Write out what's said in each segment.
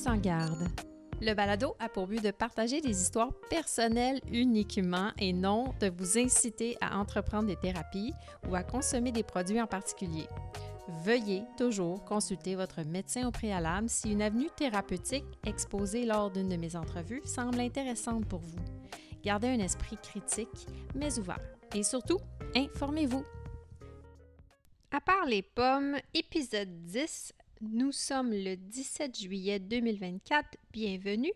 mise en garde. Le balado a pour but de partager des histoires personnelles uniquement et non de vous inciter à entreprendre des thérapies ou à consommer des produits en particulier. Veuillez toujours consulter votre médecin au préalable si une avenue thérapeutique exposée lors d'une de mes entrevues semble intéressante pour vous. Gardez un esprit critique, mais ouvert. Et surtout, informez-vous. À part les pommes, épisode 10, nous sommes le 17 juillet 2024. Bienvenue.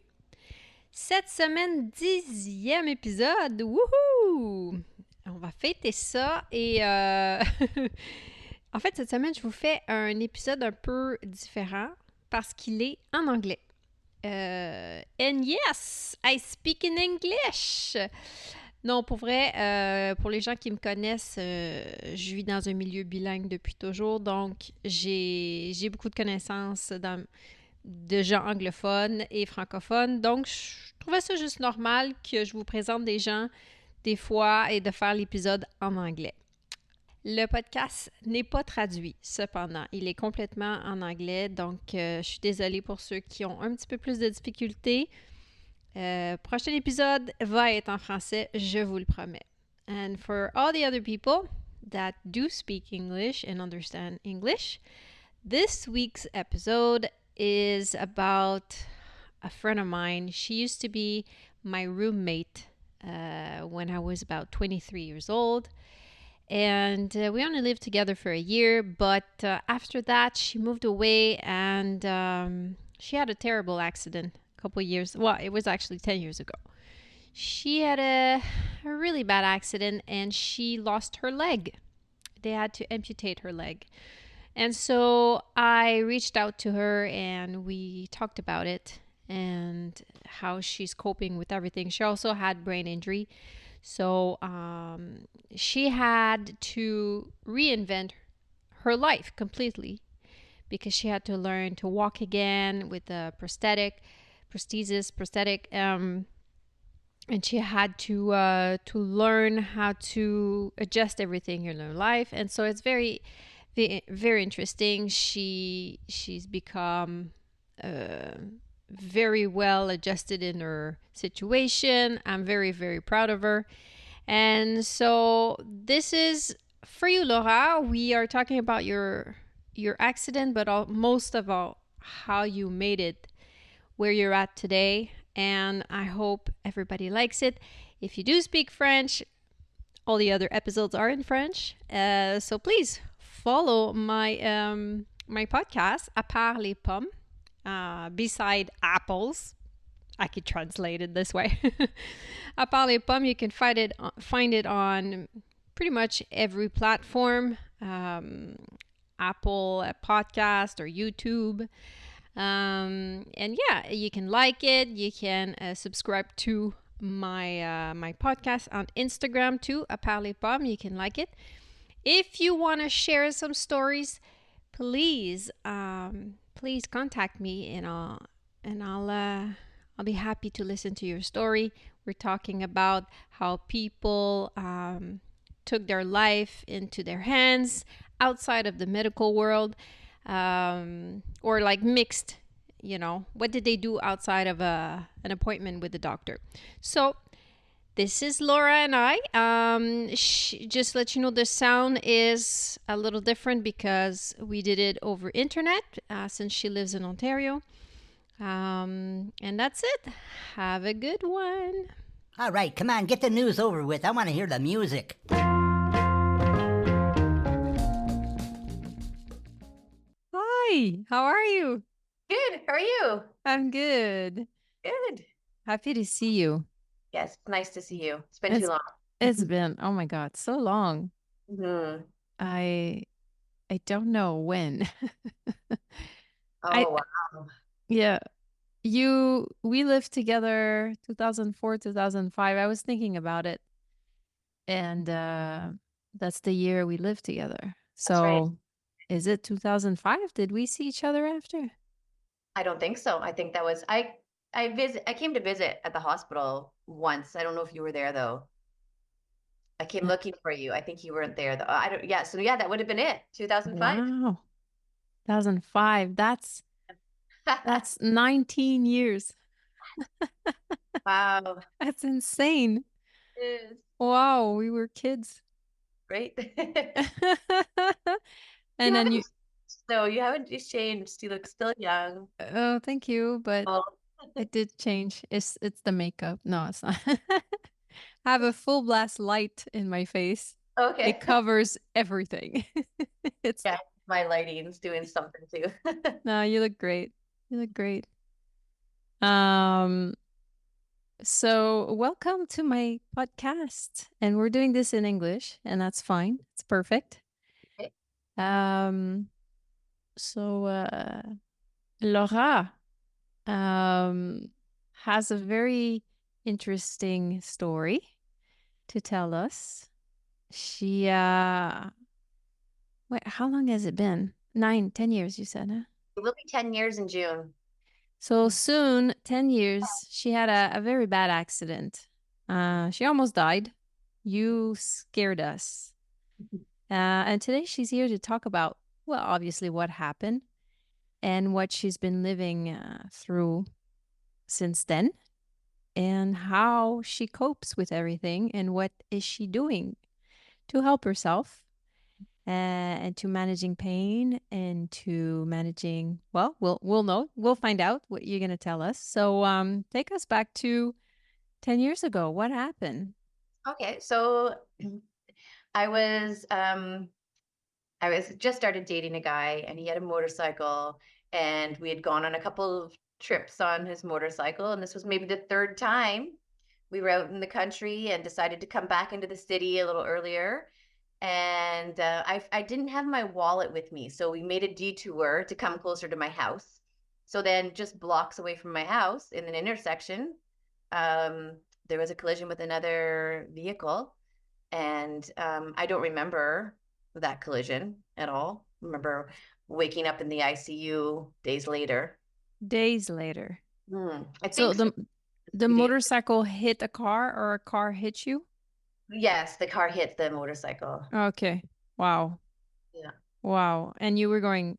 Cette semaine, 10e épisode. Wouhou! On va fêter ça et en fait, cette semaine, je vous fais un épisode un peu différent parce qu'il est en anglais. And yes, I speak in English! Non, pour vrai, pour les gens qui me connaissent, je vis dans un milieu bilingue depuis toujours, donc j'ai beaucoup de connaissances de gens anglophones et francophones, donc je trouvais ça juste normal que je vous présente des gens des fois et de faire l'épisode en anglais. Le podcast n'est pas traduit, cependant. Il est complètement en anglais, donc je suis désolée pour ceux qui ont un petit peu plus de difficultés. Prochain épisode va être en français, je vous le promets. And for all the other people that do speak English and understand English, this week's episode is about a friend of mine. She used to be my roommate when I was about 23 years old. And we only lived together for a year, but after that, she moved away and she had a terrible accident a couple years. Well, it was actually 10 years ago. She had a really bad accident and she lost her leg. They had to amputate her leg. And so I reached out to her and we talked about it and how she's coping with everything. She also had brain injury. So she had to reinvent her life completely because she had to learn to walk again with a prosthetic, and she had to learn how to adjust everything in her life. And so it's very, very, very interesting. She's become very well adjusted in her situation. I'm very, very proud of her. And so this is for you, Laura. We are talking about your accident, but most of all, how you made it where you're at today. And I hope everybody likes it. If you do speak French, all the other episodes are in French. So please follow my podcast, À part les pommes. Beside apples, I could translate it this way. À part les pommes, you can find it on pretty much every platform, Apple Podcast or YouTube. And yeah, you can like it. You can subscribe to my podcast on Instagram too, À part les pommes. You can like it. If you want to share some stories, please contact me and I'll be happy to listen to your story. We're talking about how people took their life into their hands outside of the medical world, or like mixed, what did they do outside of an appointment with the doctor? So this is Laura and I. Just let you know the sound is a little different because we did it over internet since she lives in Ontario. And that's it. Have a good one. All right, come on, get the news over with. I want to hear the music. Hi, how are you? Good. How are you? I'm good. Good. Happy to see you. Yes, nice to see you. It's been too long. It's been, oh my God, so long. Mm-hmm. I don't know when. Wow. Yeah. We lived together 2004, 2005. I was thinking about it. And that's the year we lived together. So right. Is it 2005? Did we see each other after? I don't think so. I think that was I came to visit at the hospital once. I don't know if you were there though. I came looking for you. I think you weren't there though. So that would have been it. 2005. Wow. 2005. That's That's 19 years. Wow. That's insane. It is. Wow, we were kids. Right? And then you, You haven't changed. You look still young. oh, thank you, but Oh, it did change. It's the makeup. No, it's not. I have a full blast light in my face. okay. It covers everything. It's Yeah, my lighting's doing something too. no, you look great. You look great. Um, so welcome to my podcast. And we're doing this in English, and that's fine. It's perfect. Okay. Um, Laura has a very interesting story to tell us. She wait, how long has it been? 10 years, you said, huh? It will be 10 years in June. So soon, 10 years, she had a very bad accident. She almost died. You scared us. And today she's here to talk about, well, obviously what happened and what she's been living through since then and how she copes with everything and what is she doing to help herself and to managing pain and to managing, well, we'll know. We'll find out what you're going to tell us. So take us back to 10 years ago. What happened? Okay, so I was just started dating a guy and he had a motorcycle and we had gone on a couple of trips on his motorcycle, and this was maybe the third time we were out in the country and decided to come back into the city a little earlier. And I didn't have my wallet with me, so we made a detour to come closer to my house. So then just blocks away from my house in an intersection, there was a collision with another vehicle, and I don't remember that collision at all. I remember waking up in the ICU days later. Days later. I So think the 3 days. motorcycle hit a car or a car hit you? Yes, the car hit the motorcycle. Okay. Wow. Yeah. Wow. And you were going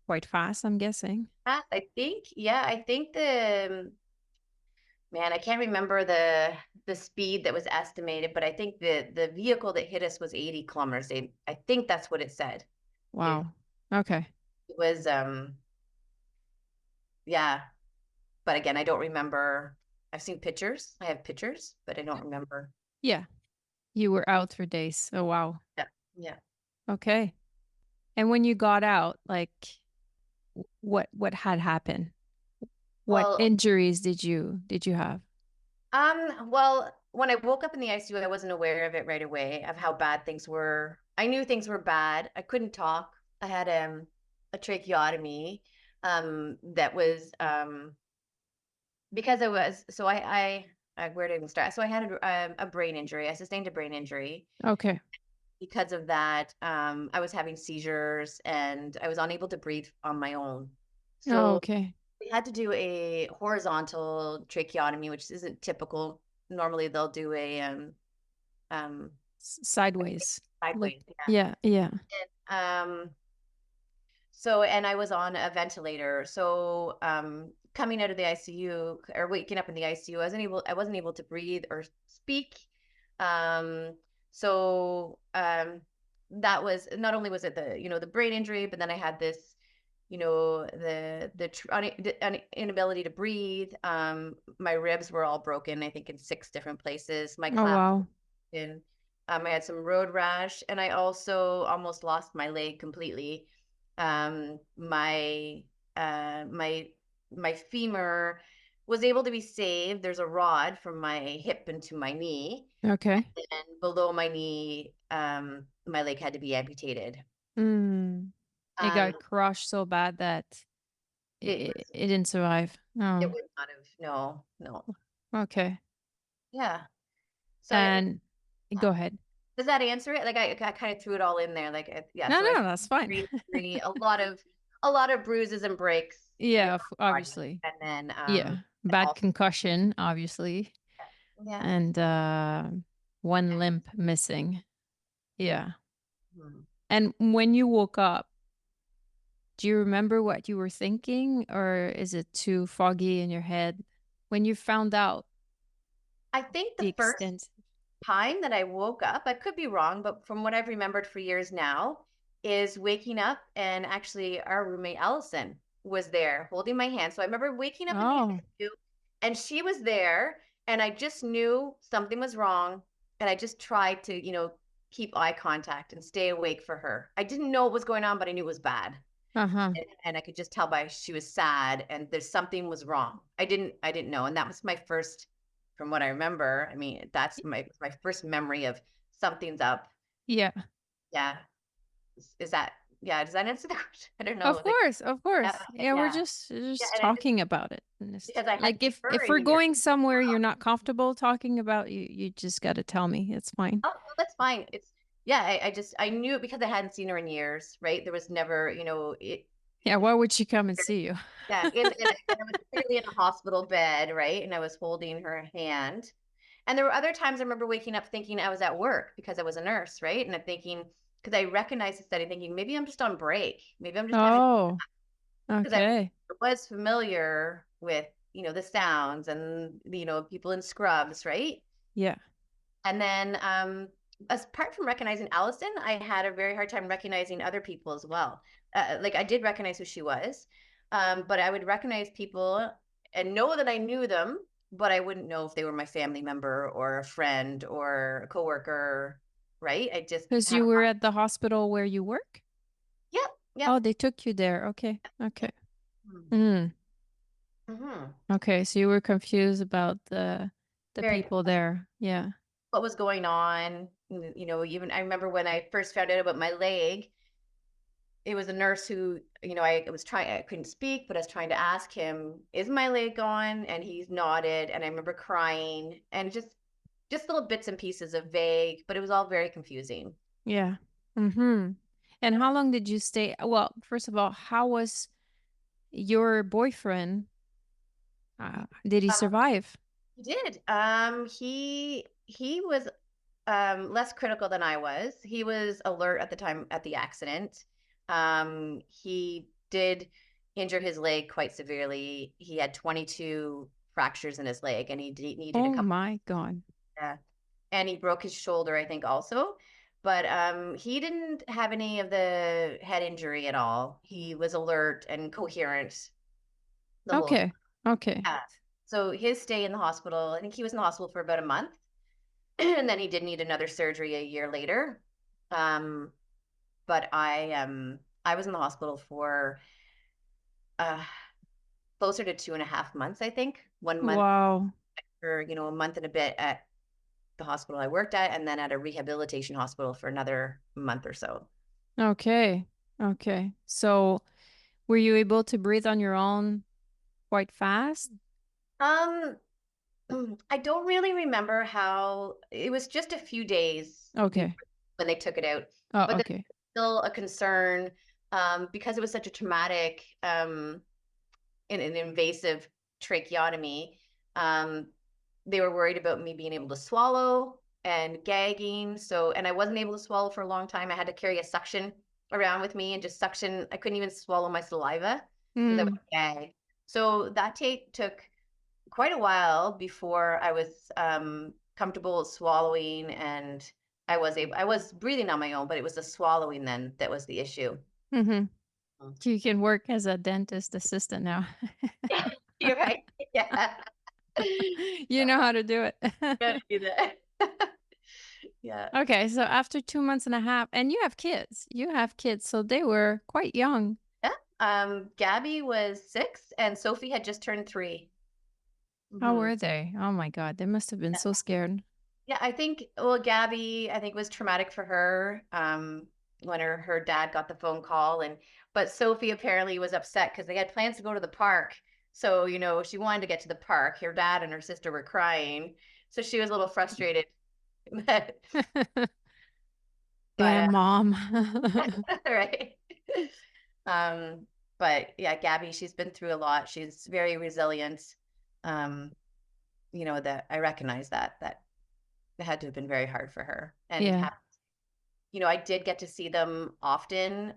quite fast, I'm guessing. I think, yeah, I think man, I can't remember the speed that was estimated, but I think the vehicle that hit us was 80 kilometers. I think that's what it said. Wow. Okay. It was yeah, but again, I don't remember. I've seen pictures. I have pictures, but I don't remember. Yeah. You were out for days. Oh, wow. Yeah. Yeah. Okay. And when you got out, like what had happened? What Well, injuries did you have? well, when I woke up in the ICU, I wasn't aware of it right away, of how bad things were. I knew things were bad. I couldn't talk. I had a tracheotomy that was because I was so I where did I even start? So I had a brain injury. I sustained a brain injury. Okay. Because of that, I was having seizures and I was unable to breathe on my own. Oh, So okay. we had to do a horizontal tracheotomy, which isn't typical. Normally they'll do a um Sideways. Like, sideways. yeah, yeah. Um so and I was on a ventilator. So coming out of the ICU or waking up in the ICU, I wasn't able to breathe or speak. Um so that was, not only was it the brain injury, but then I had this, the inability to breathe. My ribs were all broken, I think in 6 different places. My Oh, clap wow. in. I had some road rash, and I also almost lost my leg completely. My my femur was able to be saved. There's a rod from my hip into my knee, Okay. and below my knee, my leg had to be amputated. Mm. It Um, got crushed so bad that it didn't survive. it Oh, would not have. No, no. okay. Yeah. So And yeah. go ahead. Does that answer it? Like I kind of threw it all in there. Like yeah. No, So I no, that's fine. a lot of bruises and breaks Yeah, throughout the body, obviously. and then Yeah. Bad also concussion, obviously. yeah. And one limb missing. Yeah. Mhm. And when you woke up, Do you remember what you were thinking, or is it too foggy in your head when you found out I think the the first extent? time that I woke up, I could be wrong, but from what I've remembered for years now, is waking up and actually our roommate Allison was there holding my hand. So I remember waking up in the Oh, ICU and she was there, and I just knew something was wrong, and I just tried to, keep eye contact and stay awake for her. I didn't know what was going on, but I knew it was bad. uh-huh. And I could just tell by she was sad and there's something was wrong. I didn't know. And that was my first, from what I remember. I mean, that's my first memory of something's up. Yeah. Yeah. Is that, yeah, does that answer the question? I don't know. Of Like, course, of yeah, course. okay, Yeah, we're yeah. just Yeah. just And I just, talking about it. And because I had like if her we're in here. going somewhere you're not comfortable talking about, you just got to tell me. It's fine. Oh, no, that's fine. It's, yeah, I knew it because I hadn't seen her in years, right? There was never, Yeah, why would she come and see you? yeah, and I was clearly in a hospital bed, right? And I was holding her hand. And there were other times I remember waking up thinking I was at work because I was a nurse, right? And I'm thinking, because I recognized the study, thinking maybe I'm just on break. Maybe I'm just having, Oh, because I okay. was familiar with, the sounds and, people in scrubs, right? Yeah. And then, apart from recognizing Allison, I had a very hard time recognizing other people as well. Like I did recognize who she was, but I would recognize people and know that I knew them, but I wouldn't know if they were my family member or a friend or a coworker, right? I just Because had you a were hard. at the hospital where you work? Yep, yep. Oh, they took you there. Okay. Okay. Mm-hmm. Mm. Mm-hmm. Okay, so you were confused about the Very people there. Yeah. what was going on. Even I remember when I first found out about my leg, it was a nurse who, I couldn't speak, but I was trying to ask him, is my leg gone? And he nodded. And I remember crying and just little bits and pieces of vague, but it was all very confusing. Yeah. Mm-hmm. And how long did you stay? Well, first of all, how was your boyfriend? Did he Uh, survive? he did. He was less critical than I was. He was alert at the time at the accident. He did injure his leg quite severely. He had 22 fractures in his leg, and he needed a Oh couple. my God. Yeah. And he broke his shoulder, I think, also. But he didn't have any of the head injury at all. He was alert and coherent the whole time. Okay. Okay. Yeah. So his stay in the hospital, I think he was in the hospital for about a month, and then he did need another surgery a year later. Um, but I was in the hospital for uh, closer to 2.5 months, I think. 1 month Wow. or a month and a bit at the hospital I worked at, and then at a rehabilitation hospital for another month or so. Okay. Okay. So were you able to breathe on your own quite fast? Um, I don't really remember how it was just a few days Okay. when they took it out, Oh, but there's okay. still a concern because it was such a traumatic and an invasive tracheotomy. Um, they were worried about me being able to swallow and gagging. So, and I wasn't able to swallow for a long time. I had to carry a suction around with me and just suction. I couldn't even swallow my saliva because I would Mm. gag. So that took quite a while before I was comfortable swallowing, and I was breathing on my own, but it was the swallowing then that was the issue. Mm-hmm. Mm. You can work as a dentist assistant now. You're right. Yeah. You know how to do it. Gotta do that. Yeah. Okay, so after 2 months and a half, and you have kids. You have kids, so they were quite young. Yeah. Gabby was 6 and Sophie had just turned 3. How Hmm. were they? Oh my God, they must have been so scared. Yeah, I think, well, Gabby, I think was traumatic for her, when her dad got the phone call, but Sophie apparently was upset because they had plans to go to the park. So, she wanted to get to the park. Her dad and her sister were crying. So she was a little frustrated. But, Damn, but mom. right. Um, but yeah, Gabby, she's been through a lot. She's very resilient. Um, that I recognize that it had to have been very hard for her. And Yeah. I did get to see them often.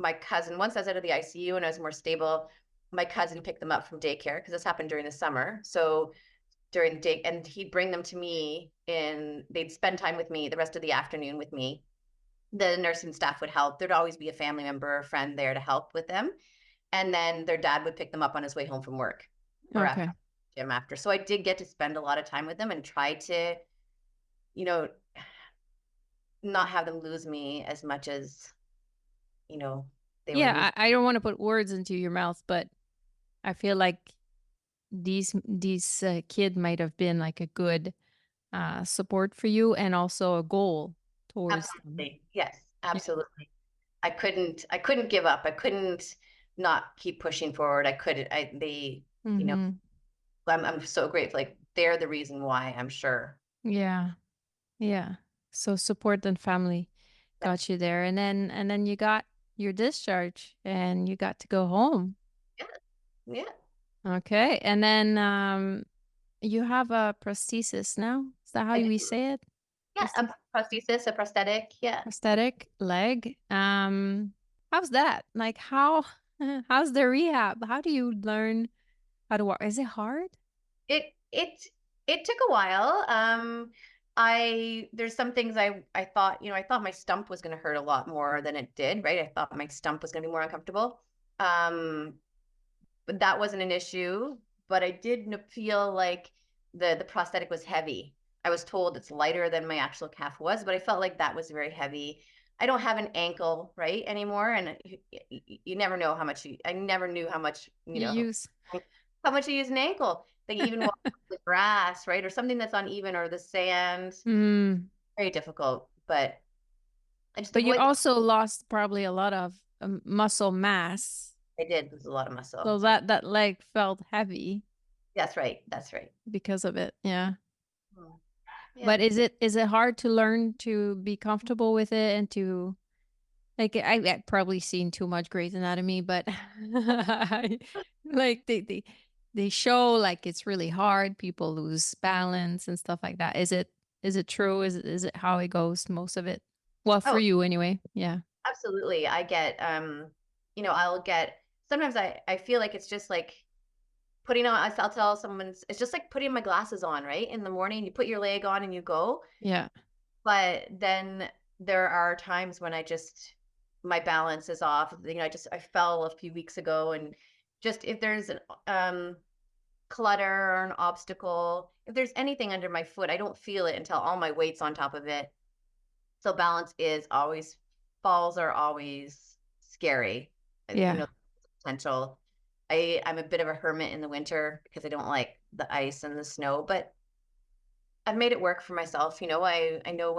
my cousin, once I was out of the ICU and I was more stable, my cousin picked them up from daycare because this happened during the summer. So during the day, and he'd bring them to me and they'd spend time with me the rest of the afternoon with me. The nursing staff would help. There'd always be a family member or a friend there to help with them. And then their dad would pick them up on his way home from work or Okay. after gym after. So I did get to spend a lot of time with them and try to, you know, not have them lose me as much as, you know, they were losing. Yeah, I don't want to put words into your mouth, but I feel like these kid might have been like a good support for you and also a goal towards them. Absolutely. Yes, absolutely. I couldn't give up. I couldn't not keep pushing forward. They, you know, Mhm. I'm so grateful. Like they're the reason why, I'm sure. Yeah. Yeah. So support and family got you there. And then you got your discharge and you got to go home. Yeah. Yeah. Okay. And then you have a prosthesis now. Is that how I we do. say it? Yeah. A prosthesis, a prosthetic. Yeah. Prosthetic leg. How's that? Like how how's the rehab? How do you learn how to walk? Is it hard? It it it took a while. There's some things I thought, I thought my stump was going to hurt a lot more than it did, right? I thought my stump was going to be more uncomfortable. But that wasn't an issue, but I did feel like the prosthetic was heavy. I was told it's lighter than my actual calf was, but I felt like that was very heavy. I don't have an ankle, right, anymore, and you never know how much I never knew how much, You use how much you use an ankle. They even walk on the grass, right? Or something that's uneven or the sand. Mm. Very difficult. But I just But you avoid also lost probably a lot of muscle mass. I did lose a lot of muscle. So that leg felt heavy That's right. That's right. because of it. Yeah. Yeah. But is it hard to learn to be comfortable with it and to like I've probably seen too much Grey's Anatomy, but like they show like it's really hard. People lose balance and stuff like that. Is it true? Is it how it goes? Most of it. Well, for Oh, you anyway. Yeah. absolutely. I get I'll get sometimes I feel like it's just like putting on I'll tell someone it's just like putting my glasses on, right? In the morning, you put your leg on and you go. Yeah. But then there are times when my balance is off. I fell a few weeks ago, and just if there's an clutter or an obstacle, if there's anything under my foot, I don't feel it until all my weight's on top of it. So balance is always falls are always scary. Yeah. Potential. I'm a bit of a hermit in the winter because I don't like the ice and the snow, but I've made it work for myself. I know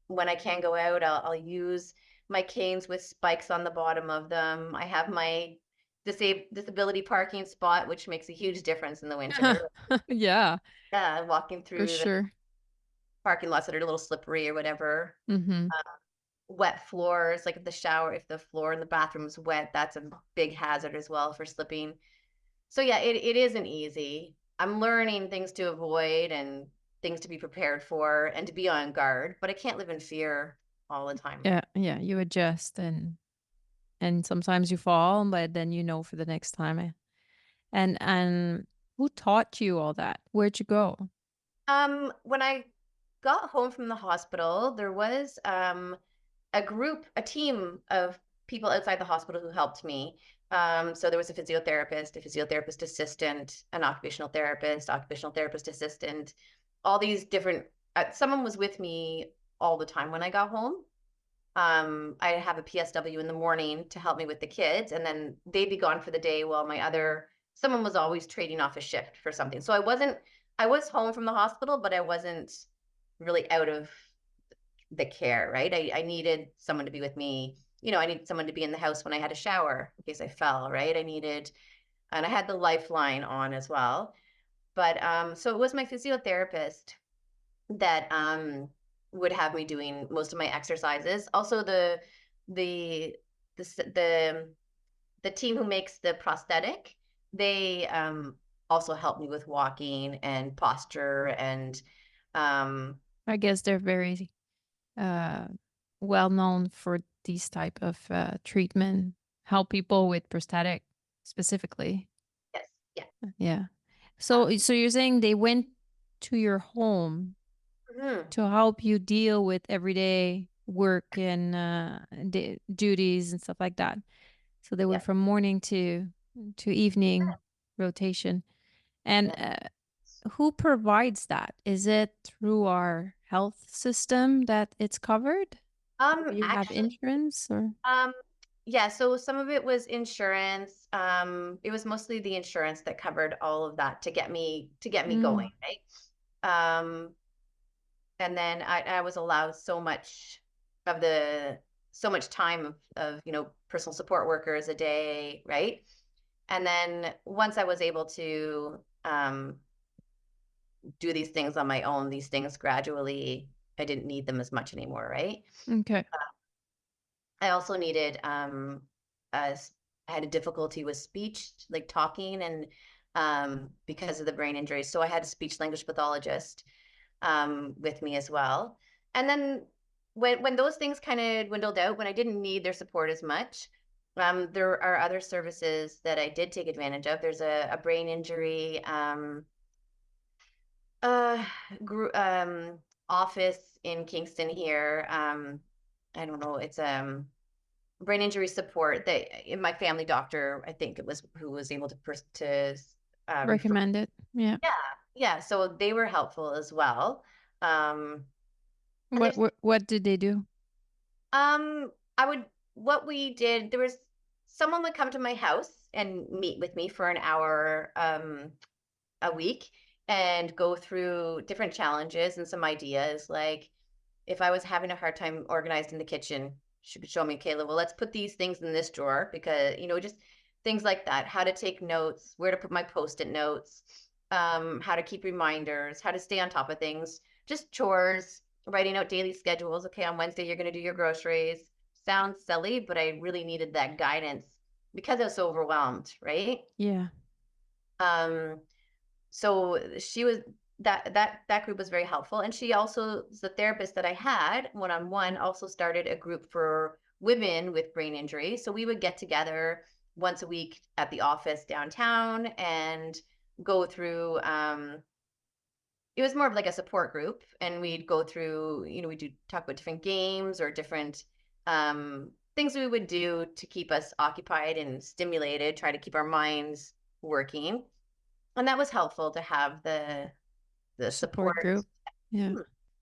when I can go out, I'll use my canes with spikes on the bottom of them. I have my disability parking spot, which makes a huge difference in the winter. Yeah, Yeah, walking for through the sure. parking lots that are a little slippery or whatever. Mm-hmm. Wet floors, like if the floor in the bathroom is wet, that's a big hazard as well for slipping. So yeah, it isn't easy. I'm learning things to avoid and things to be prepared for and to be on guard, but I can't live in fear all the time. Yeah, yeah. You adjust and sometimes you fall, but then you know for the next time. And who taught you all that? Where'd you go? When I got home from the hospital, there was a team of people outside the hospital who helped me. So there was a physiotherapist assistant, an occupational therapist assistant, all these different, someone was with me all the time when I got home. I have a PSW in the morning to help me with the kids, and then they'd be gone for the day while someone was always trading off a shift for something. So I was home from the hospital, but I wasn't really out of the care, right? I needed someone to be with me. I needed someone to be in the house when I had a shower in case I fell, right? And I had the lifeline on as well. But so it was my physiotherapist that would have me doing most of my exercises. Also, the the the team who makes the prosthetic, they also help me with walking and posture and I guess they're very uh well known for these type of treatment help people with prosthetic specifically. Yes. Yeah. Yeah. So you're saying they went to your home Mhm. to help you deal with everyday work and duties and stuff like that. So they were Yeah. from morning to evening rotation. And who provides that? Is it through our health system that it's covered? Or you have Actually, insurance or? yeah, so some of it was insurance. It was mostly the insurance that covered all of that to get me going, right? Um, and then I was allowed so much time of personal support workers a day, right? And then once I was able to do these things on my own, these things gradually, I didn't need them as much anymore, right? Okay. I also needed as I had a difficulty with speech, like talking, and because of the brain injury. So I had a speech language pathologist with me as well. And then when those things kind of dwindled out, when I didn't need their support as much, there are other services that I did take advantage of. There's a brain injury uh, office in Kingston here. I don't know. It's brain injury support that in my family doctor, I think it was who was able to refer. Recommend it. Yeah. Yeah. So they were helpful as well. Um, and there's What did they do? I would what we did. There was someone would come to my house and meet with me for an hour a week and go through different challenges and some ideas. Like if I was having a hard time organized in the kitchen, she could show me, Kayla, well, let's put these things in this drawer because, just things like that. How to take notes, where to put my post-it notes, how to keep reminders, how to stay on top of things, just chores, writing out daily schedules. Okay, on Wednesday, you're going to do your groceries. Sounds silly, but I really needed that guidance because I was so overwhelmed, right? Yeah. So she was that group was very helpful, and she also, the therapist that I had one-on-one, also started a group for women with brain injury. So we would get together once a week at the office downtown and go through it was more of like a support group, and we'd go through, we do talk about different games or different things we would do to keep us occupied and stimulated, try to keep our minds working. And that was helpful to have the Support support. group. Yeah.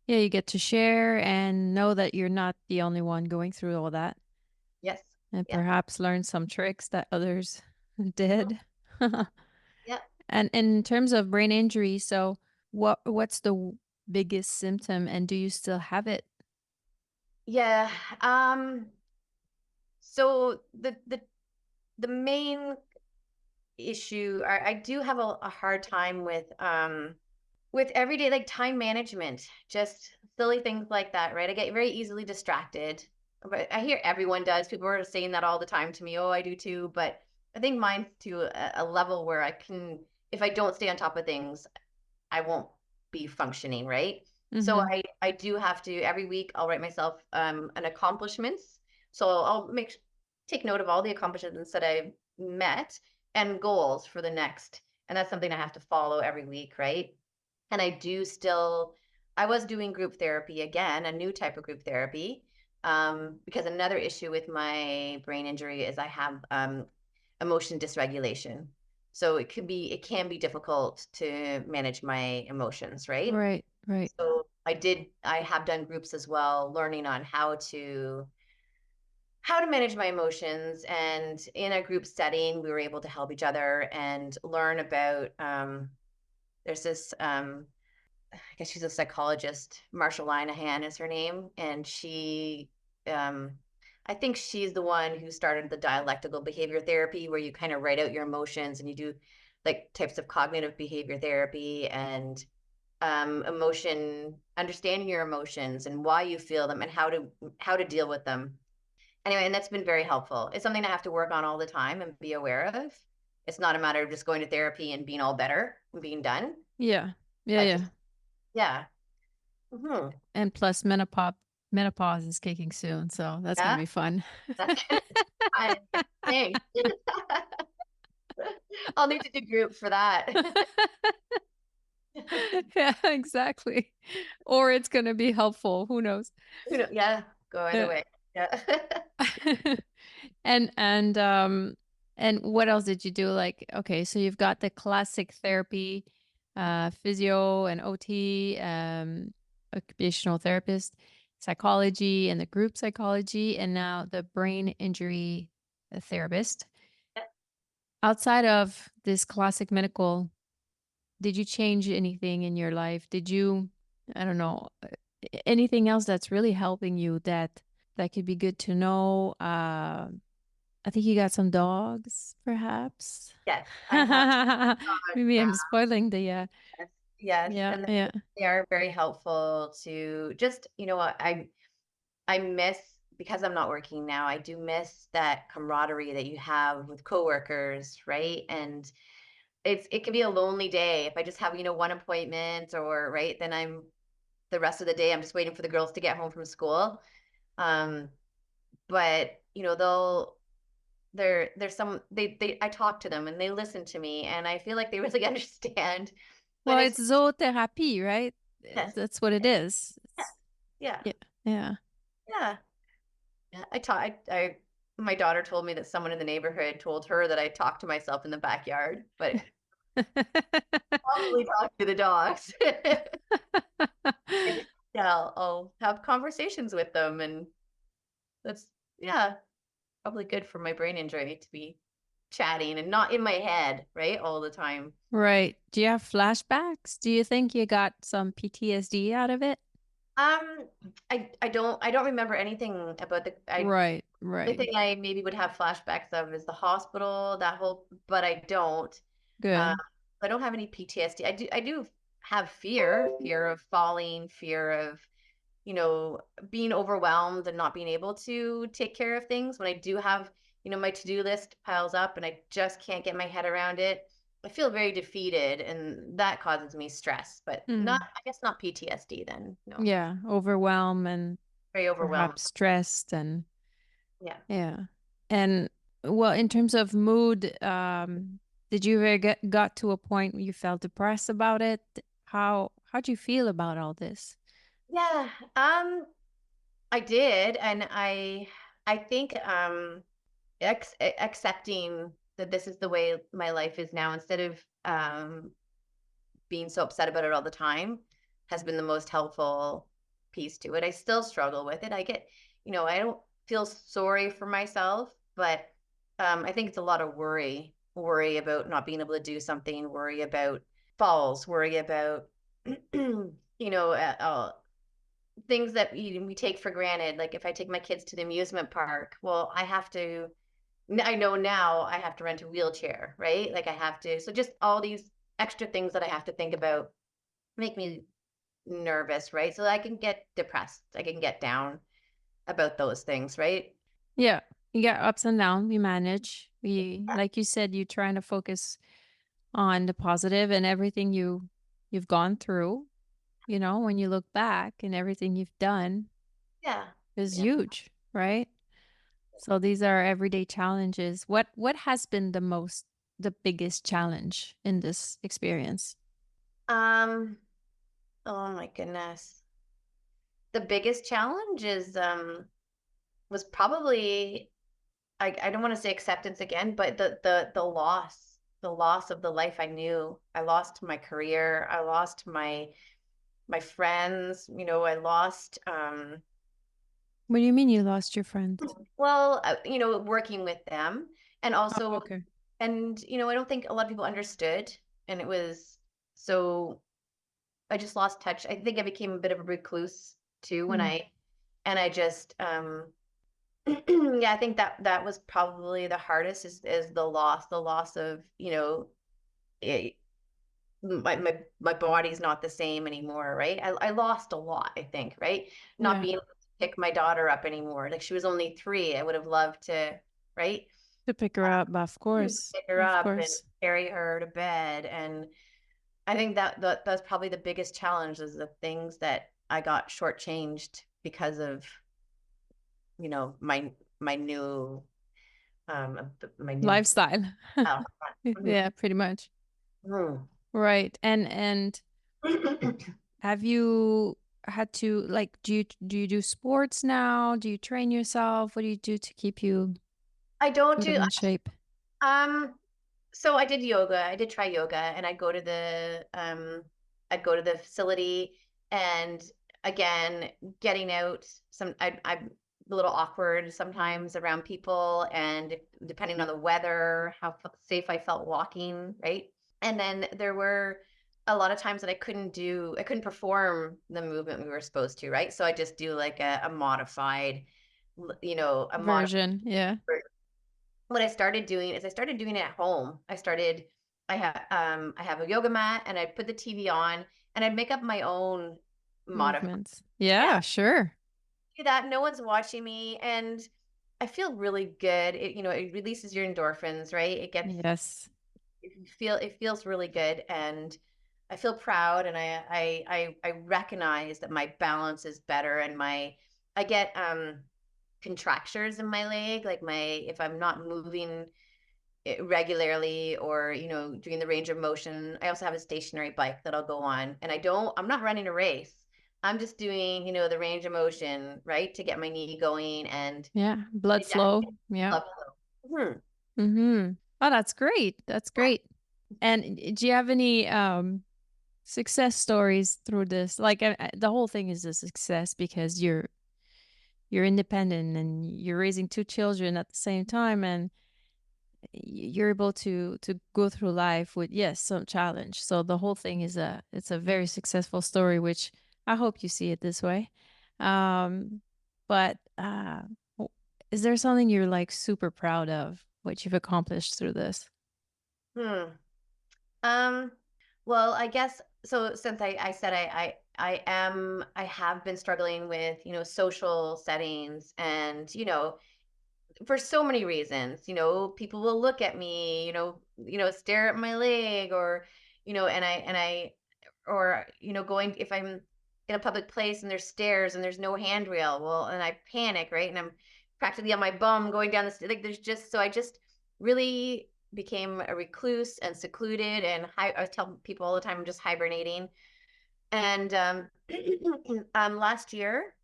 Yeah, you get to share and know that you're not the only one going through all that, Yes. and Yeah. perhaps learn some tricks that others did. Yeah. And in terms of brain injury, so what's the biggest symptom, and do you still have it? Yeah. So the main issue, I do have a hard time with everyday, like, time management, just silly things like that, right? I get very easily distracted. But I hear everyone does. People are saying that all the time to me. Oh, I do too. But I think mine's to a level where if I don't stay on top of things, I won't be functioning, right? So Mm-hmm. I do have to, every week I'll write myself an accomplishments. So I'll take note of all the accomplishments that I've met and goals for the next. And that's something I have to follow every week, right? And I was doing group therapy again, a new type of group therapy, because another issue with my brain injury is I have emotion dysregulation. So it can be difficult to manage my emotions, right? Right, right. So I have done groups as well, learning on how to manage my emotions. And in a group setting, we were able to help each other and learn about, there's this, I guess she's a psychologist, Marsha Linehan is her name. And um, I think she's the one who started the dialectical behavior therapy, where you kind of write out your emotions and you do like types of cognitive behavior therapy and understanding your emotions and why you feel them and how to deal with them. Anyway, and that's been very helpful. It's something I have to work on all the time and be aware of. It's not a matter of just going to therapy and being all better and being done. Yeah. Yeah, I yeah. just, yeah. Hmm. And plus menopause is kicking soon, so that's gonna Yeah, be fun. that's fine. Thanks. I'll need to do group for that. Yeah, exactly. Or it's gonna be helpful. Who knows? Yeah, go either Yeah. way. Yeah. And and what else did you do? Like, okay, so you've got the classic therapy, physio and OT, occupational therapist, psychology and the group psychology, and now the brain injury therapist. Outside of this classic medical, did you change anything in your life? Did you, I don't know, anything else that's really helping you that could be good to know? I think you got some dogs, perhaps. Yes, I have Maybe dogs I'm spoiling the now. Yes, yeah, and yeah. they are very helpful to just, what I miss because I'm not working now. I do miss that camaraderie that you have with coworkers, right? And it can be a lonely day if I just have, one appointment or right, then I'm the rest of the day I'm just waiting for the girls to get home from school. Um, but there's some they I talk to them and they listen to me and I feel like they really understand when Well, it's it's zootherapy, right? yes, That's what it is. yeah, Yeah, yeah. yeah, yeah. I my daughter told me that someone in the neighborhood told her that I talked to myself in the backyard, but probably talk to the dogs. Yeah, I'll have conversations with them, and that's yeah, probably good for my brain injury to be chatting and not in my head, right, all the time. Right. Do you have flashbacks? Do you think you got some PTSD out of it? Um, I don't remember anything about the Right, only right. thing I maybe would have flashbacks of is the hospital, that whole, but I don't. Um, Good. I don't have any PTSD. I do have fear of falling, fear of, being overwhelmed and not being able to take care of things. When I do have, my to-do list piles up and I just can't get my head around it, I feel very defeated and that causes me stress, but not, Mm. I guess not PTSD then. No, Yeah, overwhelm and very overwhelmed. perhaps stressed and Yeah. yeah. And well, in terms of mood, did you ever got to a point where you felt depressed about it? How'd you feel about all this? Yeah. I did. And I think, accepting that this is the way my life is now instead of, being so upset about it all the time has been the most helpful piece to it. I still struggle with it. I don't feel sorry for myself, but I think it's a lot of worry about not being able to do something, worry about falls, worry about, things that we take for granted. Like if I take my kids to the amusement park, well, I know now I have to rent a wheelchair, right? Like I have to, so just all these extra things that I have to think about make me nervous, right? So I can get depressed. I can get down about those things, right? Yeah, you got ups and downs. We manage. Like you said, you're trying to focus on the positive and everything you've gone through. You know, when you look back and everything you've done Yeah. is Yeah. huge, right? So these are everyday challenges. What has been the biggest challenge in this experience? Um, oh my goodness. The biggest challenge is was probably I don't want to say acceptance again, but the loss of the life I knew. I lost my career. I lost my friends. I lost What do you mean you lost your friends? well, working with them, and Oh, also, okay. and I don't think a lot of people understood, and it was so I just lost touch. I think I became a bit of a recluse too when Mm. I just yeah, I think that was probably the hardest is the loss of, it, my body's not the same anymore, right? I lost a lot, I think, right? Not Yeah. being able to pick my daughter up anymore. Like she was only 3. I would have loved to, right? To pick her up, of course. Pick her Of up and course. carry her to bed. And I think that's probably the biggest challenge is the things that I got shortchanged because of, you know, my new my new Lifestyle. oh, Yeah, pretty much. mhm. Right. And have you had to like do you do sports now? Do you train yourself? What do you do to keep you I don't sort of do in shape? um so I did yoga. I did try yoga, and I'd go to the facility, and again, getting out I'm a little awkward sometimes around people, and depending on the weather, how safe I felt walking, right? And then there were a lot of times that I couldn't perform the movement we were supposed to, right? So I just do like a modified, a modified. Version. Yeah. What I started doing is I started doing it at home. I have a yoga mat, and I'd put the TV on, and I'd make up my own modified. Movements. Yeah, Yeah, sure. do that. No one's watching me, and I feel really good. It releases your endorphins, right? Yes. It feels really good, and I feel proud, and I recognize that my balance is better, and I get contractures in my leg, like my if I'm not moving regularly, or doing the range of motion. I also have a stationary bike that I'll go on, and I'm not running a race. I'm just doing the range of motion, right, to get my knee going, and Yeah. Blood it definitely flow. Yeah. love flow. Mm-hmm. Oh, that's great. That's great. And do you have any success stories through this? Like the whole thing is a success because you're independent and you're raising two children at the same time, and you're able to go through life with, yes, some challenge. So the whole thing is it's a very successful story, which I hope you see it this way. Um, but is there something you're like super proud of what you've accomplished through this? Hmm. Um, well, I guess so. Since I said I have been struggling with social settings, and for so many reasons. People will look at me, stare at my leg, or and I or going, if I'm in a public place and there's stairs and there's no handrail, well, and I panic, right? And I'm practically on my bum going down the like there's just so I just really became a recluse and secluded, and I tell people all the time I'm just hibernating. And last year,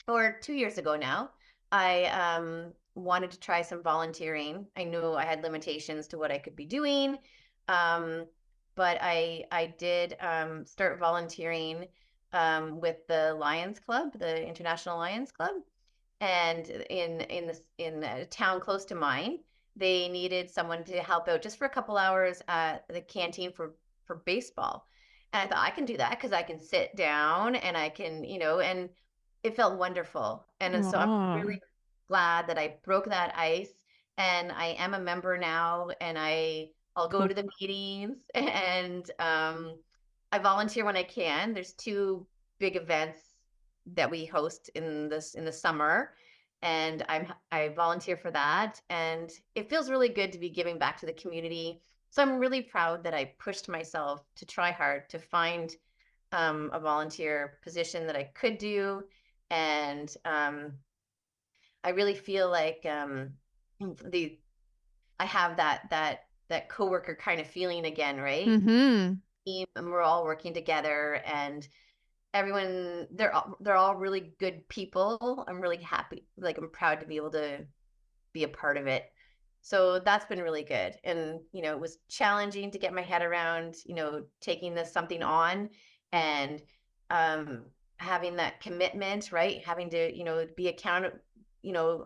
or 2 years ago now, I wanted to try some volunteering. I knew I had limitations to what I could be doing, um, but I did start volunteering with the Lions Club, the International Lions Club, and in a town close to mine, they needed someone to help out just for a couple hours at the canteen for baseball. And I thought I can do that because I can sit down, and I can, and it felt wonderful. And so I'm Oh, really glad that I broke that ice, and I am a member now, and I'll go cool. to the meetings, and I volunteer when I can. There's two big events that we host in the summer, and I volunteer for that, and it feels really good to be giving back to the community. So I'm really proud that I pushed myself to try hard to find a volunteer position that I could do, and I really feel like the I have that coworker kind of feeling again, right? Mm-hmm. And we're all working together, and everyone they're all really good people. I'm really happy, like I'm proud to be able to be a part of it. So that's been really good. And it was challenging to get my head around, taking this something on, and um having that commitment, right? Having to, be accountable,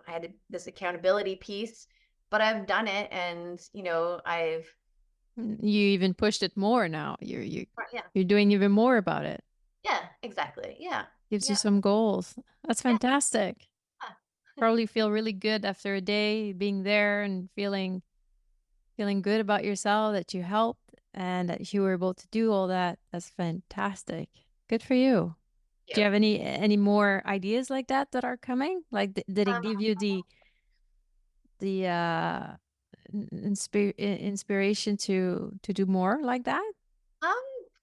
I had this accountability piece, but I've done it, and I've You even pushed it more now. yeah, You're doing even more about it. yeah, exactly. Yeah. Gives you Yeah. some goals. That's Yeah. fantastic. Probably feel really good after a day being there and feeling good about yourself that you helped and that you were able to do all that. That's fantastic. Good for you. Do Yeah. you have any more ideas like that that are coming? Like, did it Um, give you the inspiration to do more like that? Um,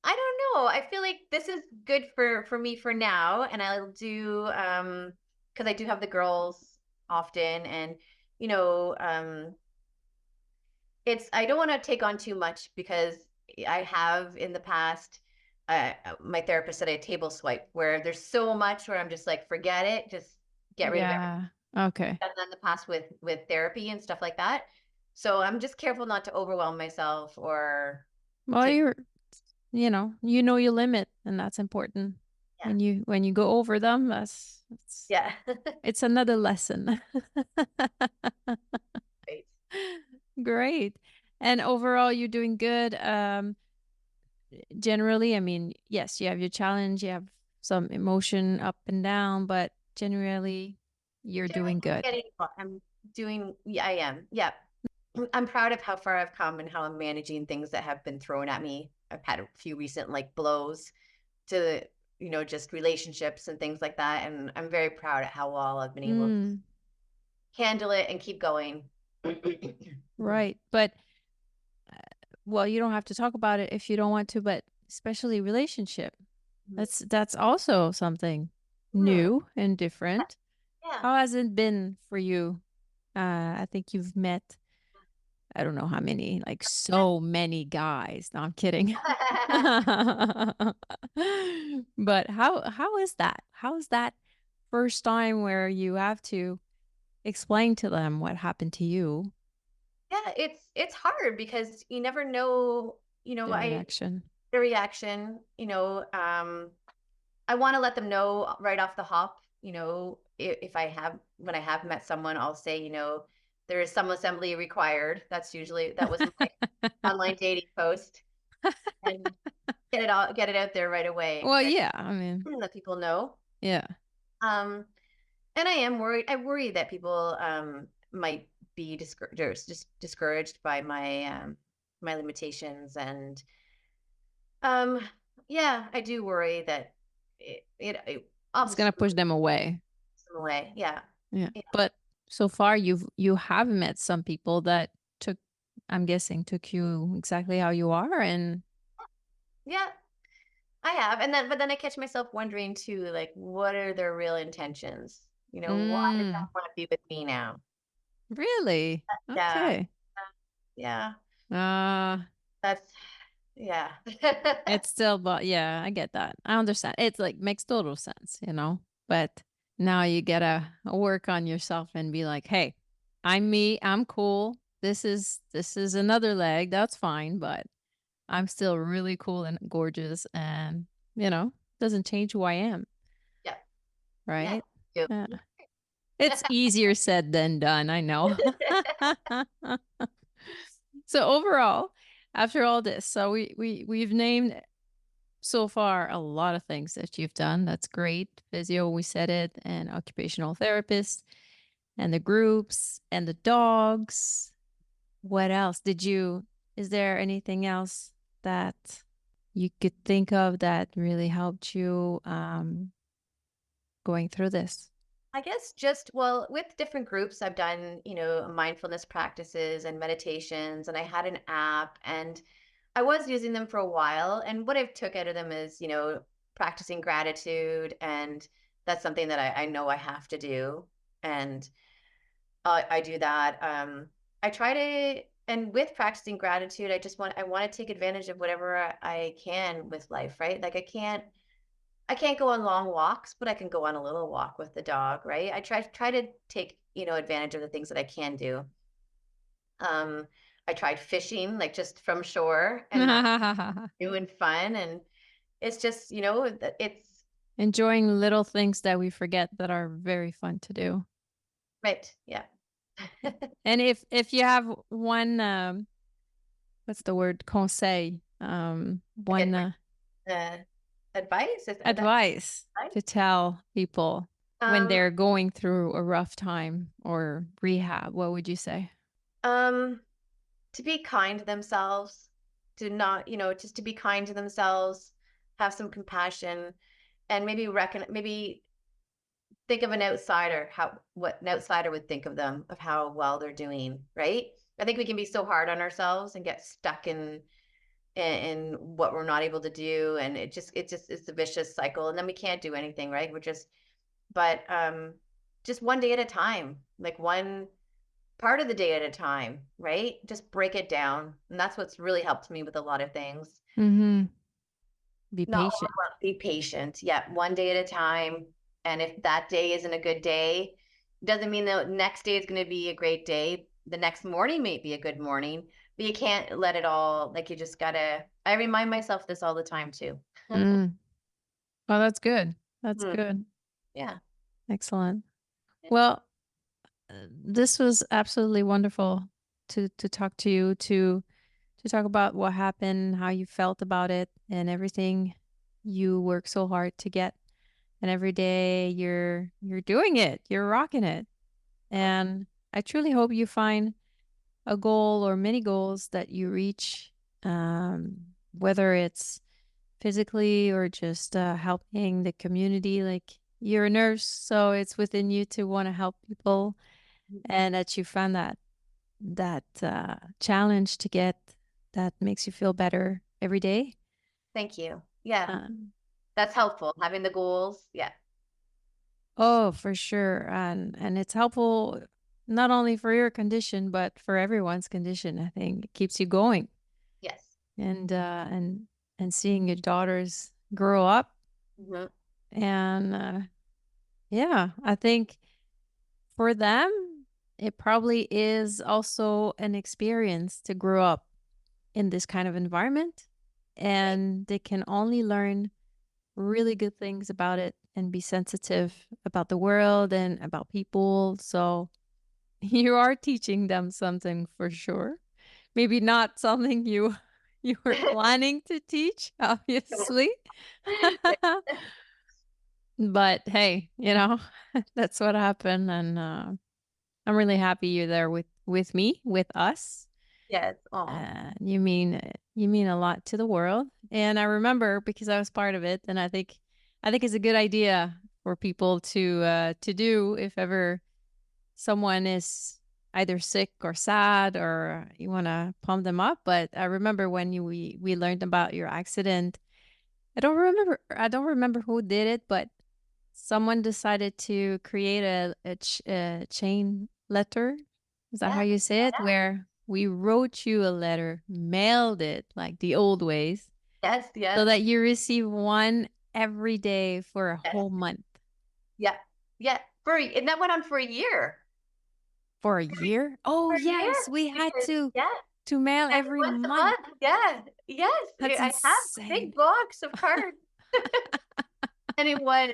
I don't know. I feel like this is good for me for now, and I'll do because I do have the girls often, and you know, it's I don't want to take on too much because I have in the past. My therapist said I table swipe where there's so much where I'm just like, forget it, just get rid of everything. Yeah. Okay. I've done in the past with therapy and stuff like that. So I'm just careful not to overwhelm myself or Well, to you know your limit, and that's important. yeah. When you go over them, Yeah. it's another lesson. Great. Great. And overall, you're doing good. Generally, I mean, yes, you have your challenge, you have some emotion up and down, but generally, you're doing good. I'm doing, yeah, I am. Yeah. I'm proud of how far I've come and how I'm managing things that have been thrown at me. I've had a few recent like blows to, just relationships and things like that. And I'm very proud at how well I've been able to Mm, handle it and keep going. right. But, well, you don't have to talk about it if you don't want to, but especially relationship. That's also something Hmm. new and different. Yeah. How has it been for you? I think you've met, I don't know how many, like so many guys. No, I'm kidding. But how is that? How is that first time where you have to explain to them what happened to you, Yeah, it's hard because you never know, the reaction? the reaction, I want to let them know right off the hop, if I have when I have met someone, I'll say, there is some assembly required. That was my online dating post and get it out there right away. Well, Right? yeah, I mean, Let people know. yeah. Um, and I am worried. I worry that people might be discouraged by my limitations and um yeah, I do worry that it It's gonna obviously push them away. some way. Yeah. Yeah. Yeah. But so far you have met some people that took, I'm guessing, took you exactly how you are, and Yeah, I have. But then I catch myself wondering too, like, what are their real intentions? Why does that mm, want to be with me now? really? Yeah. Okay. Yeah. Uh That's yeah. it's still, but yeah, I get that. I understand. It's like makes total sense, you know? But now you gotta work on yourself and be like, hey, I'm me, I'm cool. This is another leg, that's fine, but I'm still really cool and gorgeous, and doesn't change who I am, Yeah. Yeah. right? Yep. Yeah. It's easier said than done, I know. So overall, after all this, so we've named so far a lot of things that you've done. That's great. Physio, we said it, and occupational therapist, and the groups, and the dogs. What else? Is there anything else that you could think of that really helped you going through this? I guess just well, with different groups, I've done, mindfulness practices and meditations, and I had an app and I was using them for a while. And what I've took out of them is, practicing gratitude. And that's something that I know I have to do. And I do that. I try to, and with practicing gratitude, I want to take advantage of whatever I can with life, right? Like I can't go on long walks, but I can go on a little walk with the dog, right? I try to take, advantage of the things that I can do. Um, I tried fishing, like just from shore, and that's new and fun. And it's just, it's Enjoying little things that we forget that are very fun to do. right. Yeah. And if you have one what's the word? Conseil. One Ad- uh, advice is that advice right? to tell people when Um, they're going through a rough time or rehab, what would you say? um, to be kind to themselves, to not, just to be kind to themselves, have some compassion, and maybe think of an outsider, what an outsider would think of them, of how well they're doing, right? I think we can be so hard on ourselves and get stuck in in what we're not able to do, and it's a vicious cycle, and then we can't do anything, right? But just one day at a time, like one part of the day at a time, right? Just break it down. And that's what's really helped me with a lot of things. Mm-hmm. Be Not patient. be patient. Yeah, one day at a time. And if that day isn't a good day, doesn't mean the next day is going to be a great day. The next morning may be a good morning, but you can't let it all, like you just gotta, I remind myself this all the time too. Mm. Well, that's good. That's Hmm. good. Yeah. Excellent. Well, this was absolutely wonderful to talk to you, to talk about what happened, how you felt about it, and everything you work so hard to get. And every day you're doing it, you're rocking it. And I truly hope you find a goal or many goals that you reach, whether it's physically or just helping the community. Like, you're a nurse, so it's within you to want to help people, and that you found that challenge to get that makes you feel better every day. Thank you. Yeah. Um, That's helpful. Having the goals. Yeah. oh, for sure. And it's helpful not only for your condition, but for everyone's condition. I think it keeps you going. Yes. And seeing your daughters grow up. Mhm. And yeah, I think for them, it probably is also an experience to grow up in this kind of environment. And they can only learn really good things about it and be sensitive about the world and about people. So you are teaching them something for sure. Maybe not something you were planning to teach, obviously. But hey, that's what happened, and I'm really happy you're there with me, with us. Yes. Oh, You mean a lot to the world, and I remember because I was part of it, and I think it's a good idea for people to do if ever someone is either sick or sad or you want to pump them up. But I remember when we learned about your accident. I don't remember who did it, but someone decided to create a chain letter. Is that how yeah. you say it? Where we wrote you a letter, mailed it like the old ways, Yes. so Yes. that you receive one every day for a Yes. whole month. Yeah. Yeah. And that went on for a year. For a year? Oh, For a year. yes, we had Because, to yeah. to mail And every once a month. month. Yeah. Yes. That's I have a insane. big box of cards. And it was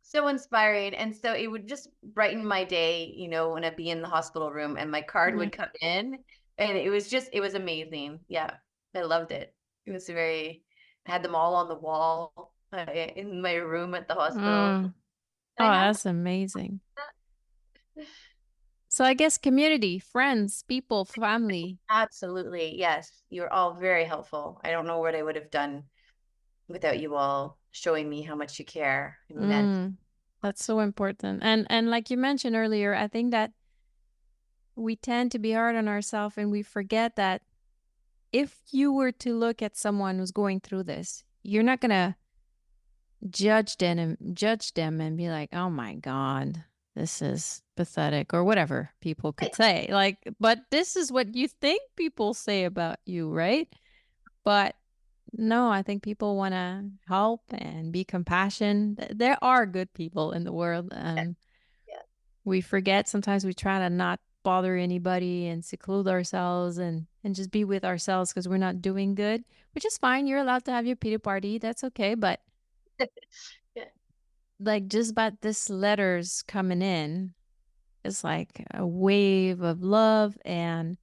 so inspiring. And so it would just brighten my day, when I'd be in the hospital room and my card Yeah. would come in. And it was amazing. Yeah. I loved it. It was I had them all on the wall in my room at the hospital. Mm. I Oh, have that's amazing. So I guess community, friends, people, family. absolutely. Yes. You're all very helpful. I don't know what I would have done without you all showing me how much you care. I mean, that's That's so important. And like you mentioned earlier, I think that we tend to be hard on ourselves and we forget that if you were to look at someone who's going through this, you're not gonna judge them and be like, "Oh my God, this is pathetic," or whatever people could say. Like, but this is what you think people say about you, right? But no, I think people want to help and be compassionate. There are good people in the world, and yeah. we forget sometimes. We try to not bother anybody and seclude ourselves and just be with ourselves because we're not doing good, which is fine. You're allowed to have your pity party. That's okay. But Yeah. like, just about this letters coming in is like a wave of love, and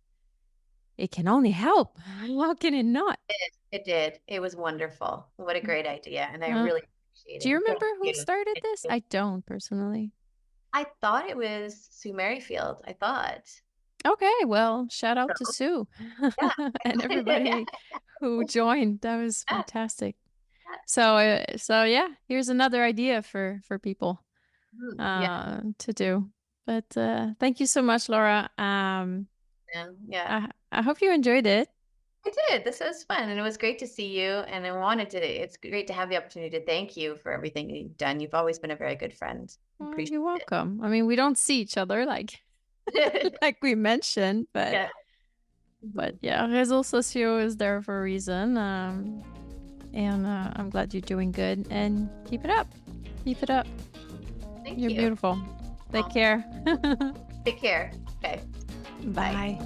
it can only help. How can it not? It did. It was wonderful. What a great idea. And I Uh, really appreciate do you it. Thank remember who you. started Thank this? you. I don't personally. I thought it was Sue Merrifield. I thought. Okay, well, shout out to So, Sue yeah. and everybody who joined. That was Yeah. fantastic. So yeah, here's another idea for people Yeah. to do. But thank you so much, Laura. Yeah. I hope you enjoyed it. I did. This was fun, and it was great to see you. And it's great to have the opportunity to thank you for everything you've done. You've always been a very good friend. Well, Appreciate you're welcome. I mean, we don't see each other like it. like we mentioned, but Yeah. yeah, réseaux sociaux is there for a reason. And I'm glad you're doing good, and keep it up. Keep it up. Thank You're you. beautiful. Take care. Take care. Okay. Bye.